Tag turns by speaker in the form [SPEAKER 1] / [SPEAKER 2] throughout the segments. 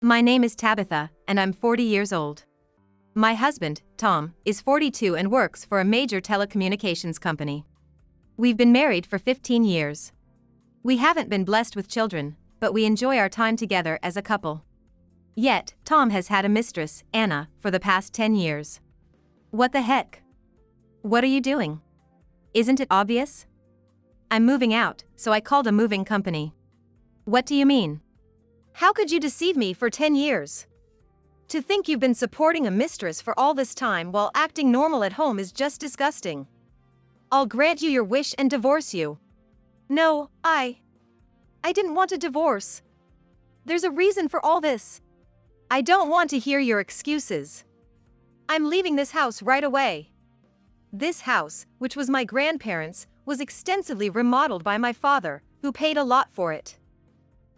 [SPEAKER 1] My name is Tabitha, and I'm 40 years old. My husband, Tom, is 42 and works for a major telecommunications company. We've been married for 15 years. We haven't been blessed with children, but we enjoy our time together as a couple. Yet, Tom has had a mistress, Anna, for the past 10 years. What the heck? What are you doing? Isn't it obvious? I'm moving out, so I called a moving company. What do you mean? How could you deceive me for 10 years? To think you've been supporting a mistress for all this time while acting normal at home is just disgusting. I'll grant you your wish and divorce you. No, I didn't want a divorce. There's a reason for all this. I don't want to hear your excuses. I'm leaving this house right away. This house, which was my grandparents', was extensively remodeled by my father, who paid a lot for it.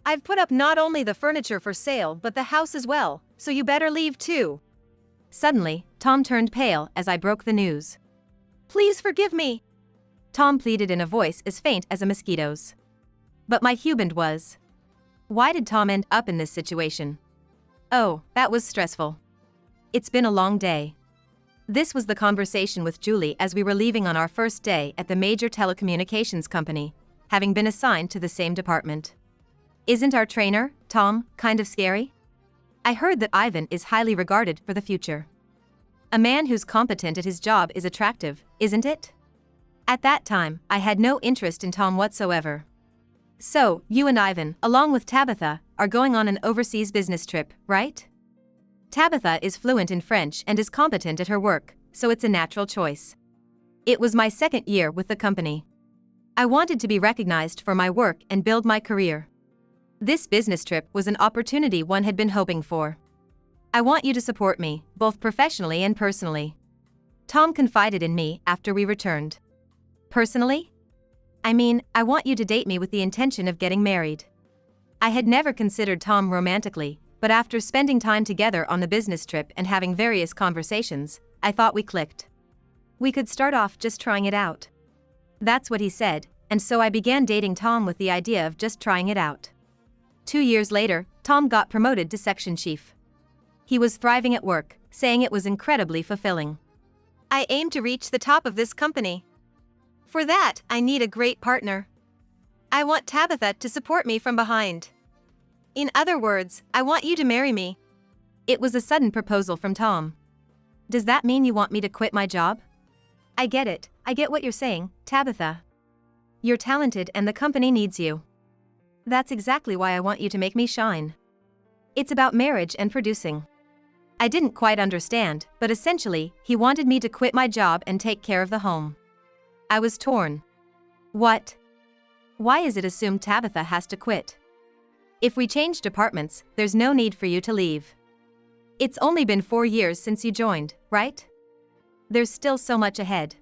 [SPEAKER 1] I've put up not only the furniture for sale but the house as well, so you better leave too. Suddenly, Tom turned pale as I broke the news. Please forgive me, Tom pleaded in a voice as faint as a mosquito's. But my husband was. Why did Tom end up in this situation? Oh, that was stressful. It's been a long day. This was the conversation with Julie as we were leaving on our first day at the major telecommunications company, having been assigned to the same department. Isn't our trainer, Tom, kind of scary? I heard that Ivan is highly regarded for the future. A man who's competent at his job is attractive, isn't it? At that time, I had no interest in Tom whatsoever. So, you and Ivan, along with Tabitha, are going on an overseas business trip, right? Tabitha is fluent in French and is competent at her work, so it's a natural choice. It was my second year with the company. I wanted to be recognized for my work and build my career. This business trip was an opportunity one had been hoping for. I want you to support me, both professionally and personally. Tom confided in me after we returned. Personally? I mean, I want you to date me with the intention of getting married. I had never considered Tom romantically, but after spending time together on the business trip and having various conversations, I thought we clicked. We could start off just trying it out. That's what he said, and so I began dating Tom with the idea of just trying it out. 2 years later, Tom got promoted to section chief. He was thriving at work, saying it was incredibly fulfilling. I aim to reach the top of this company. For that, I need a great partner. I want Tabitha to support me from behind. In other words, I want you to marry me. It was a sudden proposal from Tom. Does that mean you want me to quit my job? I get it, I get what you're saying, Tabitha. You're talented and the company needs you. That's exactly why I want you to make me shine. It's about marriage and producing. I didn't quite understand, but essentially, he wanted me to quit my job and take care of the home. I was torn. What? Why is it assumed Tabitha has to quit? If we change departments, there's no need for you to leave. It's only been 4 years since you joined, right? There's still so much ahead.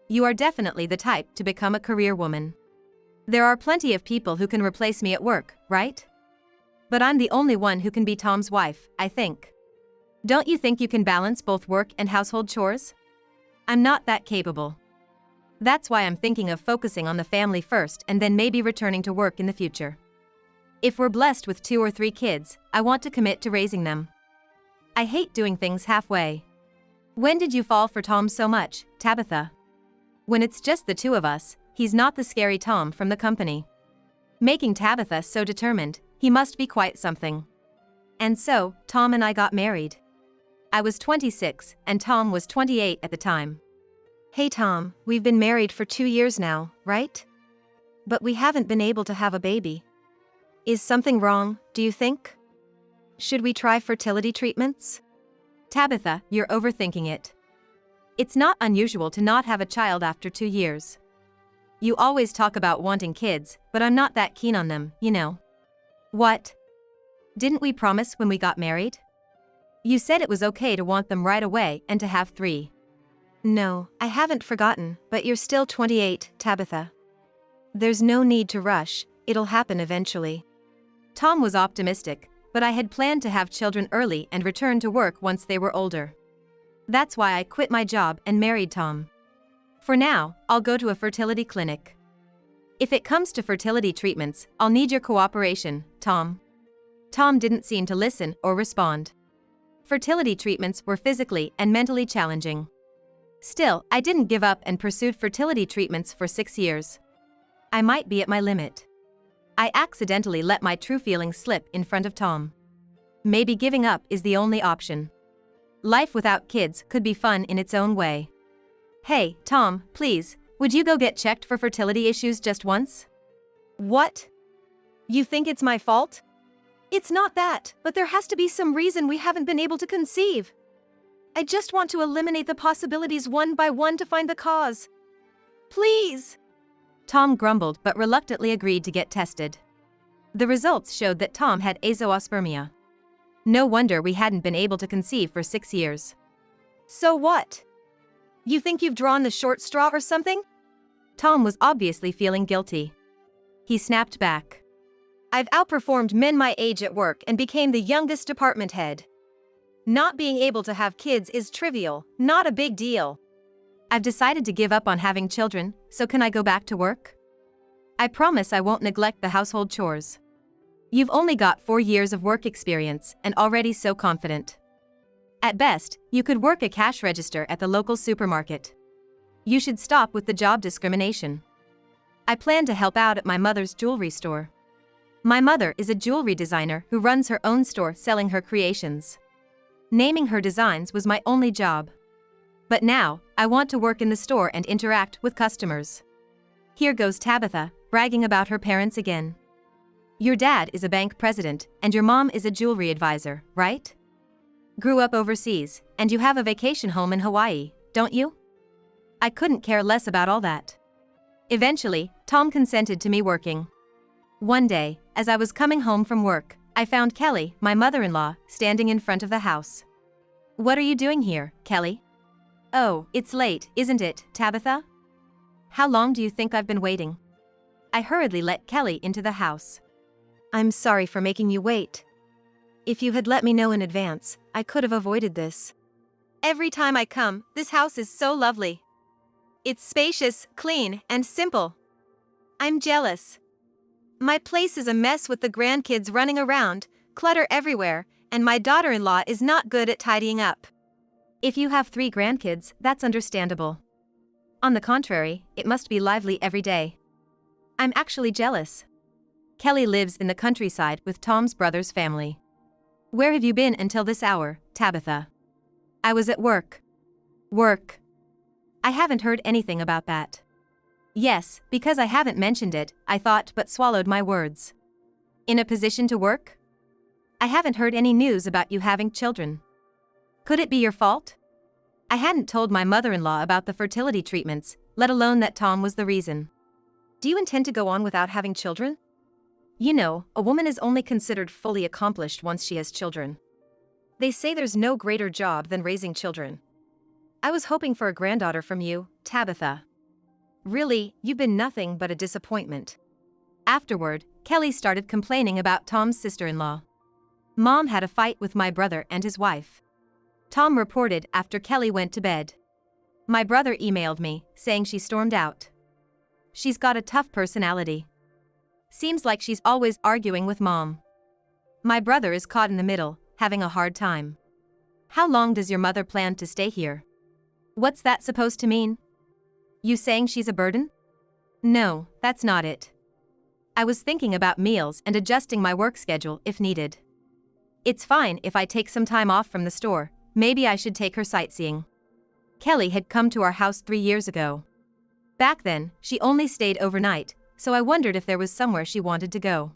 [SPEAKER 1] You are definitely the type to become a career woman. There are plenty of people who can replace me at work, right? But I'm the only one who can be Tom's wife, I think. Don't you think you can balance both work and household chores? I'm not that capable. That's why I'm thinking of focusing on the family first and then maybe returning to work in the future. If we're blessed with 2 or 3 kids, I want to commit to raising them. I hate doing things halfway. When did you fall for Tom so much, Tabitha? When it's just the two of us, he's not the scary Tom from the company. Making Tabitha so determined, he must be quite something. And so, Tom and I got married. I was 26, and Tom was 28 at the time. Hey Tom, we've been married for 2 years now, right? But we haven't been able to have a baby. Is something wrong, do you think? Should we try fertility treatments? Tabitha, you're overthinking it. It's not unusual to not have a child after 2 years. You always talk about wanting kids, but I'm not that keen on them, you know. What? Didn't we promise when we got married? You said it was okay to want them right away and to have 3. No, I haven't forgotten, but you're still 28, Tabitha. There's no need to rush, it'll happen eventually. Tom was optimistic, but I had planned to have children early and return to work once they were older. That's why I quit my job and married Tom. For now, I'll go to a fertility clinic. If it comes to fertility treatments, I'll need your cooperation, Tom. Tom didn't seem to listen or respond. Fertility treatments were physically and mentally challenging. Still, I didn't give up and pursued fertility treatments for 6 years. I might be at my limit. I accidentally let my true feelings slip in front of Tom. Maybe giving up is the only option. Life without kids could be fun in its own way. Hey, Tom, please, would you go get checked for fertility issues just once? What? You think it's my fault? It's not that, but there has to be some reason we haven't been able to conceive. I just want to eliminate the possibilities one by one to find the cause. Please! Tom grumbled but reluctantly agreed to get tested. The results showed that Tom had azoospermia. No wonder we hadn't been able to conceive for 6 years. So what? You think you've drawn the short straw or something? Tom was obviously feeling guilty. He snapped back. I've outperformed men my age at work and became the youngest department head. Not being able to have kids is trivial, not a big deal. I've decided to give up on having children, so can I go back to work? I promise I won't neglect the household chores. You've only got 4 years of work experience and already so confident. At best, you could work a cash register at the local supermarket. You should stop with the job discrimination. I plan to help out at my mother's jewelry store. My mother is a jewelry designer who runs her own store selling her creations. Naming her designs was my only job. But now, I want to work in the store and interact with customers. Here goes Tabitha, bragging about her parents again. Your dad is a bank president, and your mom is a jewelry advisor, right? Grew up overseas, and you have a vacation home in Hawaii, don't you? I couldn't care less about all that. Eventually, Tom consented to me working. One day, as I was coming home from work, I found Kelly, my mother-in-law, standing in front of the house. What are you doing here, Kelly? Oh, it's late, isn't it, Tabitha? How long do you think I've been waiting? I hurriedly let Kelly into the house. I'm sorry for making you wait. If you had let me know in advance, I could have avoided this. Every time I come, this house is so lovely. It's spacious, clean, and simple. I'm jealous. My place is a mess with the grandkids running around, clutter everywhere, and my daughter-in-law is not good at tidying up. If you have 3 grandkids, that's understandable. On the contrary, it must be lively every day. I'm actually jealous. Kelly lives in the countryside with Tom's brother's family. Where have you been until this hour, Tabitha? I was at work. Work. I haven't heard anything about that. Yes, because I haven't mentioned it, I thought but swallowed my words. In a position to work? I haven't heard any news about you having children. Could it be your fault? I hadn't told my mother-in-law about the fertility treatments, let alone that Tom was the reason. Do you intend to go on without having children? You know, a woman is only considered fully accomplished once she has children. They say there's no greater job than raising children. I was hoping for a granddaughter from you, Tabitha. Really, you've been nothing but a disappointment. Afterward, Kelly started complaining about Tom's sister-in-law. Mom had a fight with my brother and his wife. Tom reported after Kelly went to bed. My brother emailed me, saying she stormed out. She's got a tough personality. Seems like she's always arguing with Mom. My brother is caught in the middle, having a hard time. How long does your mother plan to stay here? What's that supposed to mean? You saying she's a burden? No, that's not it. I was thinking about meals and adjusting my work schedule if needed. It's fine if I take some time off from the store, maybe I should take her sightseeing. Kelly had come to our house 3 years ago. Back then, she only stayed overnight, so I wondered if there was somewhere she wanted to go.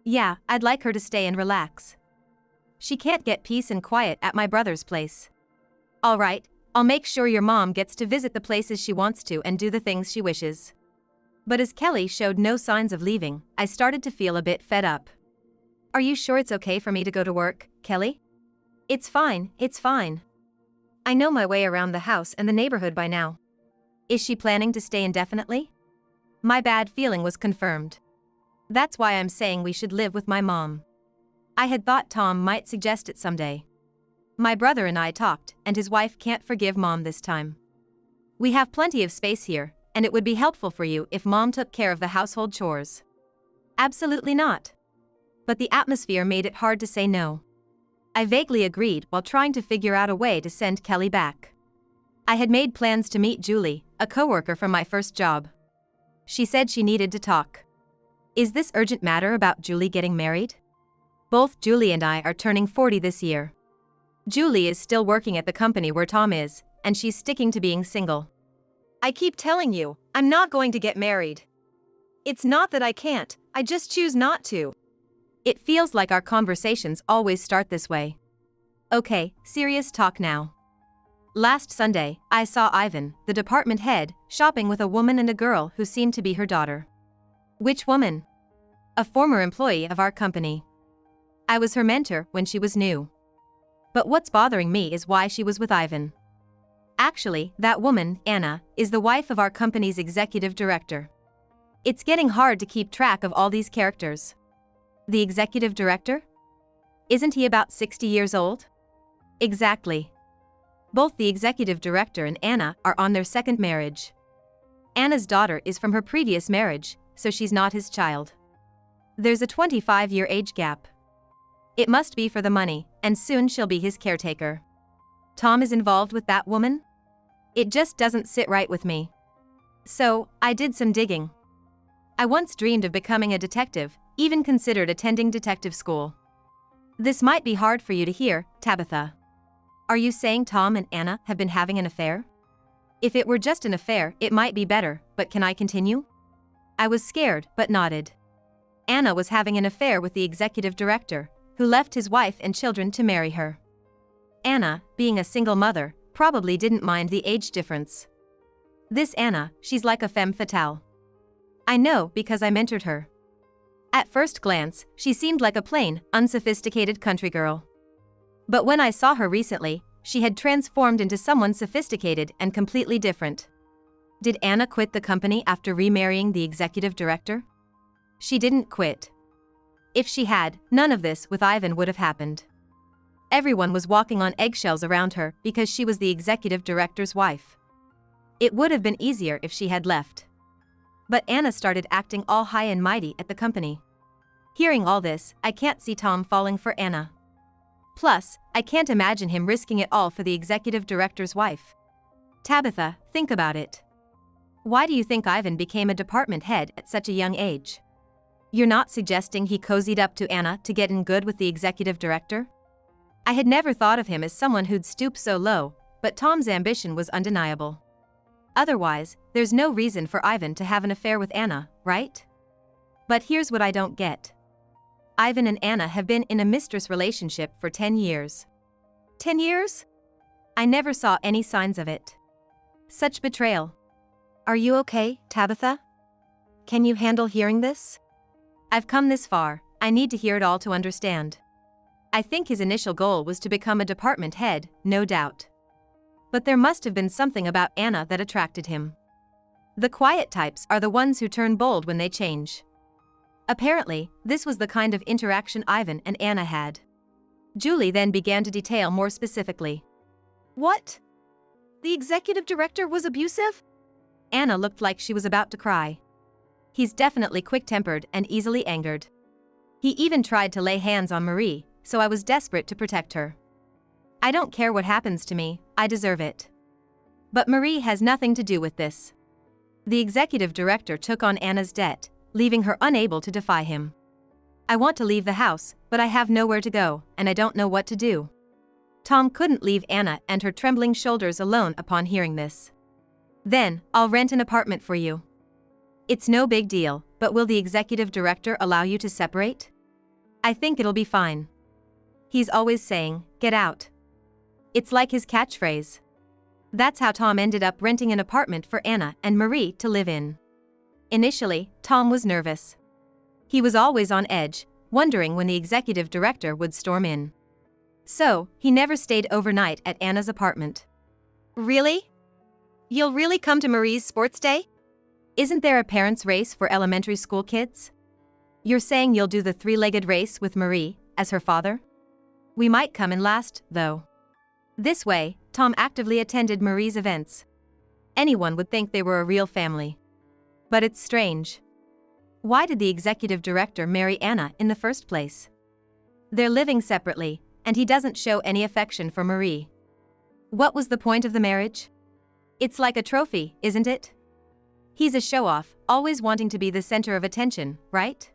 [SPEAKER 1] Yeah, I'd like her to stay and relax. She can't get peace and quiet at my brother's place. All right, I'll make sure your mom gets to visit the places she wants to and do the things she wishes. But as Kelly showed no signs of leaving, I started to feel a bit fed up. Are you sure it's okay for me to go to work, Kelly? It's fine, it's fine. I know my way around the house and the neighborhood by now. Is she planning to stay indefinitely? My bad feeling was confirmed. That's why I'm saying we should live with my mom. I had thought Tom might suggest it someday. My brother and I talked, and his wife can't forgive Mom this time. We have plenty of space here, and it would be helpful for you if Mom took care of the household chores. Absolutely not. but the atmosphere made it hard to say no. I vaguely agreed while trying to figure out a way to send Kelly back. I had made plans to meet Julie, a coworker from my first job. She said she needed to talk. Is this urgent matter about Julie getting married? Both Julie and I are turning 40 this year. Julie is still working at the company where Tom is, and she's sticking to being single. I keep telling you, I'm not going to get married. It's not that I can't, I just choose not to. It feels like our conversations always start this way. Okay, serious talk now. Last Sunday, I saw Ivan, the department head, shopping with a woman and a girl who seemed to be her daughter. Which woman? A former employee of our company. I was her mentor when she was new. But what's bothering me is why she was with Ivan. Actually, that woman, Anna, is the wife of our company's executive director. It's getting hard to keep track of all these characters. The executive director? Isn't he about 60 years old? Exactly. Both the executive director and Anna are on their second marriage. Anna's daughter is from her previous marriage, so she's not his child. There's a 25-year age gap. It must be for the money, and soon she'll be his caretaker. Tom is involved with that woman? It just doesn't sit right with me. So, I did some digging. I once dreamed of becoming a detective, even considered attending detective school. This might be hard for you to hear, Tabitha. Are you saying Tom and Anna have been having an affair? If it were just an affair, it might be better, but can I continue? I was scared, but nodded. Anna was having an affair with the executive director, who left his wife and children to marry her. Anna, being a single mother, probably didn't mind the age difference. This Anna, she's like a femme fatale. I know because I mentored her. At first glance, she seemed like a plain, unsophisticated country girl. But when I saw her recently, she had transformed into someone sophisticated and completely different. Did Anna quit the company after remarrying the executive director? She didn't quit. If she had, none of this with Ivan would have happened. Everyone was walking on eggshells around her because she was the executive director's wife. It would have been easier if she had left. But Anna started acting all high and mighty at the company. Hearing all this, I can't see Tom falling for Anna. Plus, I can't imagine him risking it all for the executive director's wife. Tabitha, think about it. Why do you think Ivan became a department head at such a young age? You're not suggesting he cozied up to Anna to get in good with the executive director? I had never thought of him as someone who'd stoop so low, but Tom's ambition was undeniable. Otherwise, there's no reason for Ivan to have an affair with Anna, right? But here's what I don't get. Ivan and Anna have been in a mistress relationship for 10 years. 10 years? I never saw any signs of it. Such betrayal. Are you okay, Tabitha? Can you handle hearing this? I've come this far, I need to hear it all to understand. I think his initial goal was to become a department head, no doubt. But there must have been something about Anna that attracted him. The quiet types are the ones who turn bold when they change. Apparently, this was the kind of interaction Ivan and Anna had. Julie then began to detail more specifically. What? The executive director was abusive? Anna looked like she was about to cry. He's definitely quick-tempered and easily angered. He even tried to lay hands on Marie, so I was desperate to protect her. I don't care what happens to me, I deserve it. But Marie has nothing to do with this. The executive director took on Anna's debt, leaving her unable to defy him. I want to leave the house, but I have nowhere to go, and I don't know what to do. Tom couldn't leave Anna and her trembling shoulders alone upon hearing this. Then, I'll rent an apartment for you. It's no big deal, but will the executive director allow you to separate? I think it'll be fine. He's always saying, "Get out." It's like his catchphrase. That's how Tom ended up renting an apartment for Anna and Marie to live in. Initially, Tom was nervous. He was always on edge, wondering when the executive director would storm in. So, he never stayed overnight at Anna's apartment. Really? You'll really come to Marie's sports day? Isn't there a parents' race for elementary school kids? You're saying you'll do the three-legged race with Marie, as her father? We might come in last, though. This way, Tom actively attended Marie's events. Anyone would think they were a real family. But it's strange. Why did the executive director marry Anna in the first place? They're living separately, and he doesn't show any affection for Marie. What was the point of the marriage? It's like a trophy, isn't it? He's a show-off, always wanting to be the center of attention, right?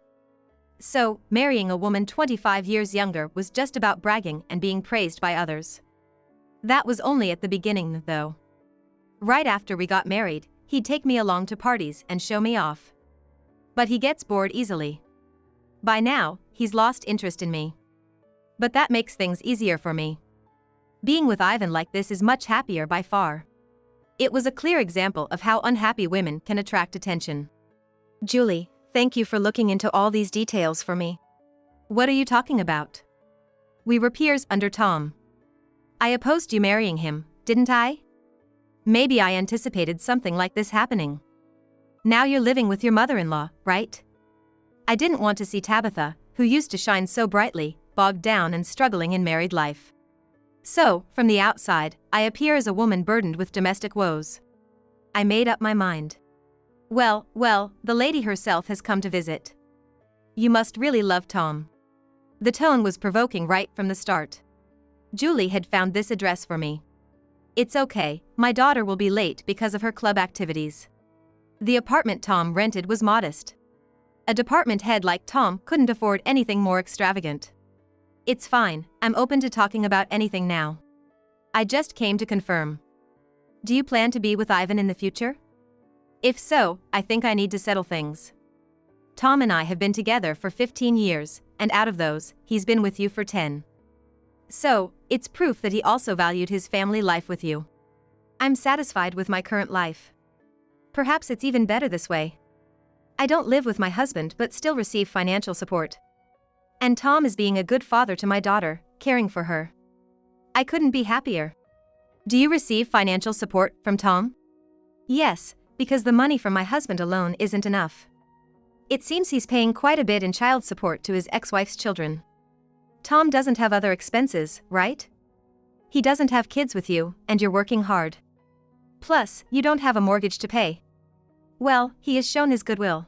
[SPEAKER 1] So, marrying a woman 25 years younger was just about bragging and being praised by others. That was only at the beginning, though. Right after we got married, he'd take me along to parties and show me off. But he gets bored easily. By now, he's lost interest in me. But that makes things easier for me. Being with Ivan like this is much happier by far. It was a clear example of how unhappy women can attract attention. Julie, thank you for looking into all these details for me. What are you talking about? We were peers under Tom. I opposed you marrying him, didn't I? Maybe I anticipated something like this happening. Now you're living with your mother-in-law, right? I didn't want to see Tabitha, who used to shine so brightly, bogged down and struggling in married life. So, from the outside, I appear as a woman burdened with domestic woes. I made up my mind. Well, the lady herself has come to visit. You must really love Tom. The tone was provoking right from the start. Julie had found this address for me. It's okay, my daughter will be late because of her club activities. The apartment Tom rented was modest. A department head like Tom couldn't afford anything more extravagant. It's fine, I'm open to talking about anything now. I just came to confirm. Do you plan to be with Ivan in the future? If so, I think I need to settle things. Tom and I have been together for 15 years, and out of those, he's been with you for 10. So, it's proof that he also valued his family life with you. I'm satisfied with my current life. Perhaps it's even better this way. I don't live with my husband but still receive financial support. And Tom is being a good father to my daughter, caring for her. I couldn't be happier. Do you receive financial support from Tom? Yes, because the money from my husband alone isn't enough. It seems he's paying quite a bit in child support to his ex-wife's children. Tom doesn't have other expenses, right? He doesn't have kids with you, and you're working hard. Plus, you don't have a mortgage to pay. Well, he has shown his goodwill.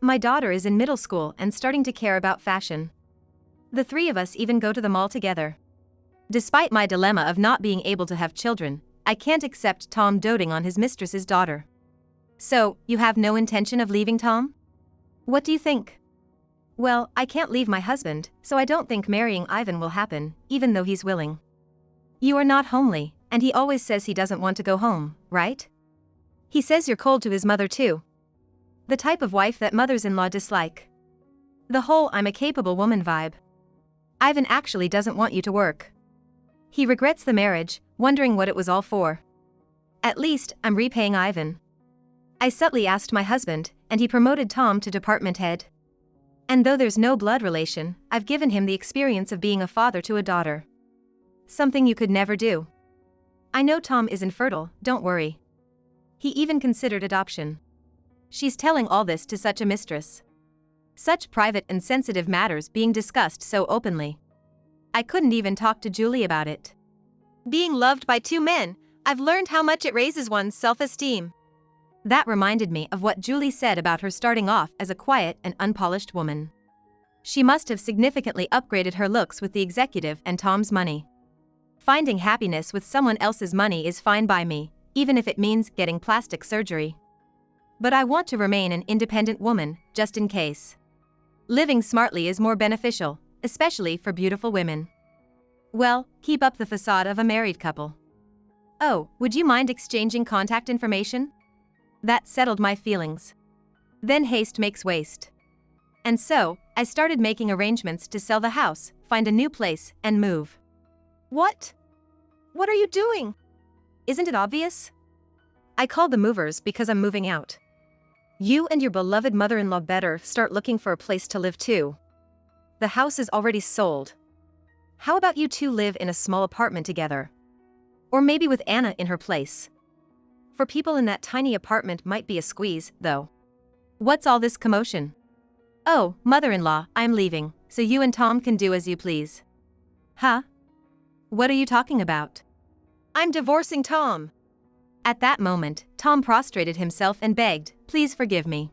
[SPEAKER 1] My daughter is in middle school and starting to care about fashion. The three of us even go to the mall together. Despite my dilemma of not being able to have children, I can't accept Tom doting on his mistress's daughter. So, you have no intention of leaving Tom? What do you think? Well, I can't leave my husband, so I don't think marrying Ivan will happen, even though he's willing. You are not homely, and he always says he doesn't want to go home, right? He says you're cold to his mother too. The type of wife that mothers-in-law dislike. The whole I'm a capable woman vibe. Ivan actually doesn't want you to work. He regrets the marriage, wondering what it was all for. At least, I'm repaying Ivan. I subtly asked my husband, and he promoted Tom to department head. And though there's no blood relation, I've given him the experience of being a father to a daughter. Something you could never do. I know Tom is infertile, don't worry. He even considered adoption. She's telling all this to such a mistress. Such private and sensitive matters being discussed so openly. I couldn't even talk to Julie about it. Being loved by two men, I've learned how much it raises one's self-esteem. That reminded me of what Julie said about her starting off as a quiet and unpolished woman. She must have significantly upgraded her looks with the executive and Tom's money. Finding happiness with someone else's money is fine by me, even if it means getting plastic surgery. But I want to remain an independent woman, just in case. Living smartly is more beneficial, especially for beautiful women. Well, keep up the facade of a married couple. Oh, would you mind exchanging contact information? That settled my feelings. Then haste makes waste. And so, I started making arrangements to sell the house, find a new place, and move. What? What are you doing? Isn't it obvious? I called the movers because I'm moving out. You and your beloved mother-in-law better start looking for a place to live too. The house is already sold. How about you two live in a small apartment together? Or maybe with Anna in her place. For people in that tiny apartment might be a squeeze, though. What's all this commotion? Oh, mother-in-law, I'm leaving, so you and Tom can do as you please. Huh? What are you talking about? I'm divorcing Tom. At that moment, Tom prostrated himself and begged, please forgive me.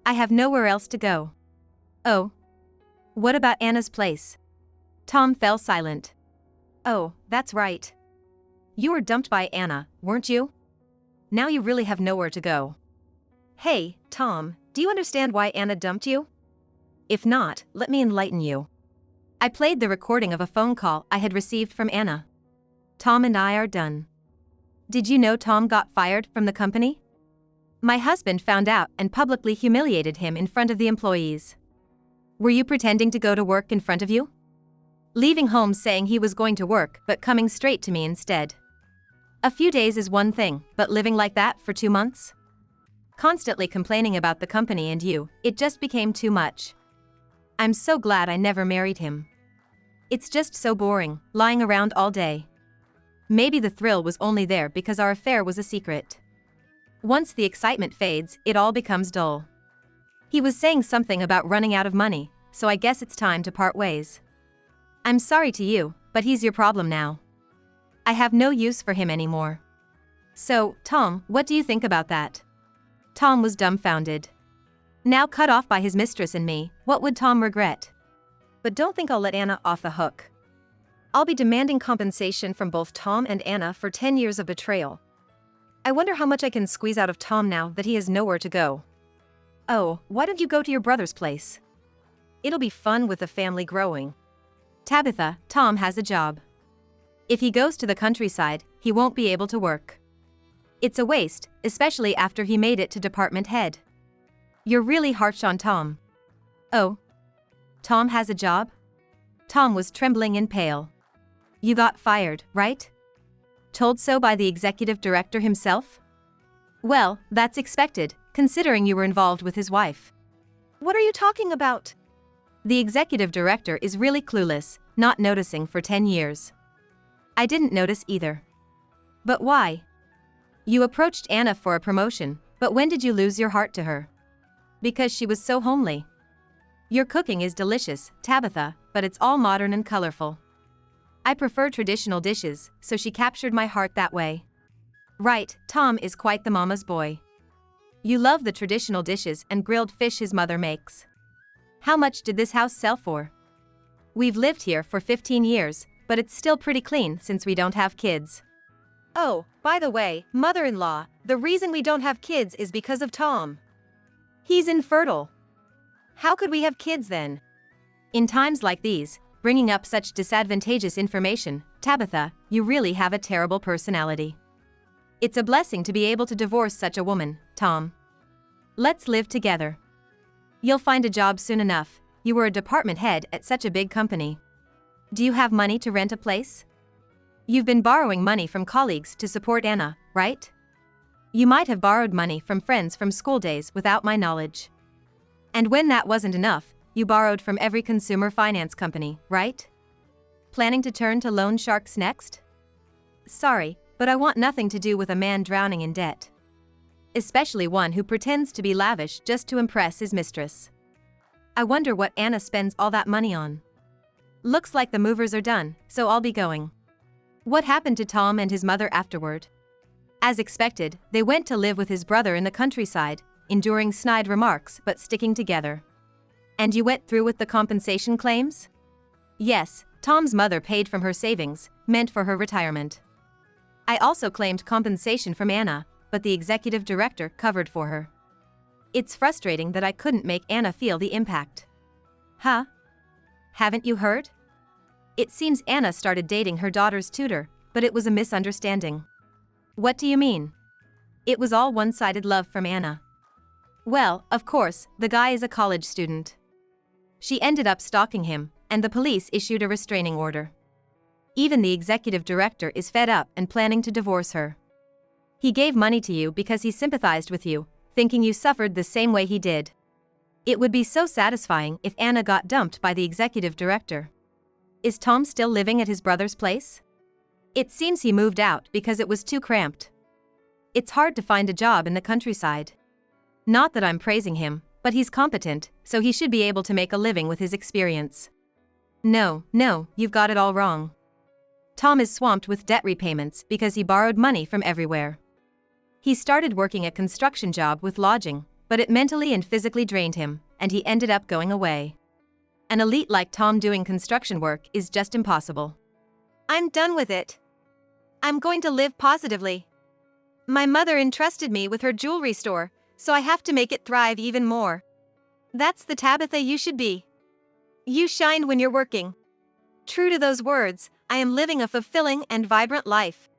[SPEAKER 1] I have nowhere else to go. Oh. What about Anna's place? Tom fell silent. Oh, that's right. You were dumped by Anna, weren't you? Now you really have nowhere to go. Hey, Tom, do you understand why Anna dumped you? If not, let me enlighten you. I played the recording of a phone call I had received from Anna. Tom and I are done. Did you know Tom got fired from the company? My husband found out and publicly humiliated him in front of the employees. Were you pretending to go to work in front of you? Leaving home saying he was going to work but coming straight to me instead. A few days is one thing, but living like that for 2 months? Constantly complaining about the company and you, it just became too much. I'm so glad I never married him. It's just so boring, lying around all day. Maybe the thrill was only there because our affair was a secret. Once the excitement fades, it all becomes dull. He was saying something about running out of money, so I guess it's time to part ways. I'm sorry to you, but he's your problem now. I have no use for him anymore. So, Tom, what do you think about that? Tom was dumbfounded. Now cut off by his mistress and me, what would Tom regret? But don't think I'll let Anna off the hook. I'll be demanding compensation from both Tom and Anna for 10 years of betrayal. I wonder how much I can squeeze out of Tom now that he has nowhere to go. Oh, why don't you go to your brother's place? It'll be fun with the family growing. Tabitha, Tom has a job. If he goes to the countryside, he won't be able to work. It's a waste, especially after he made it to department head. You're really harsh on Tom. Oh. Tom has a job? Tom was trembling and pale. You got fired, right? Told so by the executive director himself? Well, that's expected, considering you were involved with his wife. What are you talking about? The executive director is really clueless, not noticing for 10 years. I didn't notice either. But why? You approached Anna for a promotion, but when did you lose your heart to her? Because she was so homely. Your cooking is delicious, Tabitha, but it's all modern and colorful. I prefer traditional dishes, so she captured my heart that way. Right, Tom is quite the mama's boy. You love the traditional dishes and grilled fish his mother makes. How much did this house sell for? We've lived here for 15 years, but it's still pretty clean since we don't have kids. Oh, by the way, mother-in-law, the reason we don't have kids is because of Tom. He's infertile. How could we have kids then? In times like these, bringing up such disadvantageous information, Tabitha, you really have a terrible personality. It's a blessing to be able to divorce such a woman, Tom. Let's live together. You'll find a job soon enough. You were a department head at such a big company. Do you have money to rent a place? You've been borrowing money from colleagues to support Anna, right? You might have borrowed money from friends from school days without my knowledge. And when that wasn't enough, you borrowed from every consumer finance company, right? Planning to turn to loan sharks next? Sorry, but I want nothing to do with a man drowning in debt. Especially one who pretends to be lavish just to impress his mistress. I wonder what Anna spends all that money on. Looks like the movers are done, so I'll be going. What happened to Tom and his mother afterward? As expected, they went to live with his brother in the countryside, enduring snide remarks but sticking together. And you went through with the compensation claims? Yes, Tom's mother paid from her savings, meant for her retirement. I also claimed compensation from Anna, but the executive director covered for her. It's frustrating that I couldn't make Anna feel the impact. Huh? Haven't you heard? It seems Anna started dating her daughter's tutor, but it was a misunderstanding. What do you mean? It was all one-sided love from Anna. Well, of course, the guy is a college student. She ended up stalking him, and the police issued a restraining order. Even the executive director is fed up and planning to divorce her. He gave money to you because he sympathized with you, thinking you suffered the same way he did. It would be so satisfying if Anna got dumped by the executive director. Is Tom still living at his brother's place? It seems he moved out because it was too cramped. It's hard to find a job in the countryside. Not that I'm praising him, but he's competent, so he should be able to make a living with his experience. No, you've got it all wrong. Tom is swamped with debt repayments because he borrowed money from everywhere. He started working a construction job with lodging, But it mentally and physically drained him, and he ended up going away. An elite like Tom doing construction work is just impossible. I'm done with it. I'm going to live positively. My mother entrusted me with her jewelry store, so I have to make it thrive even more. That's the Tabitha you should be. You shine when you're working. True to those words, I am living a fulfilling and vibrant life.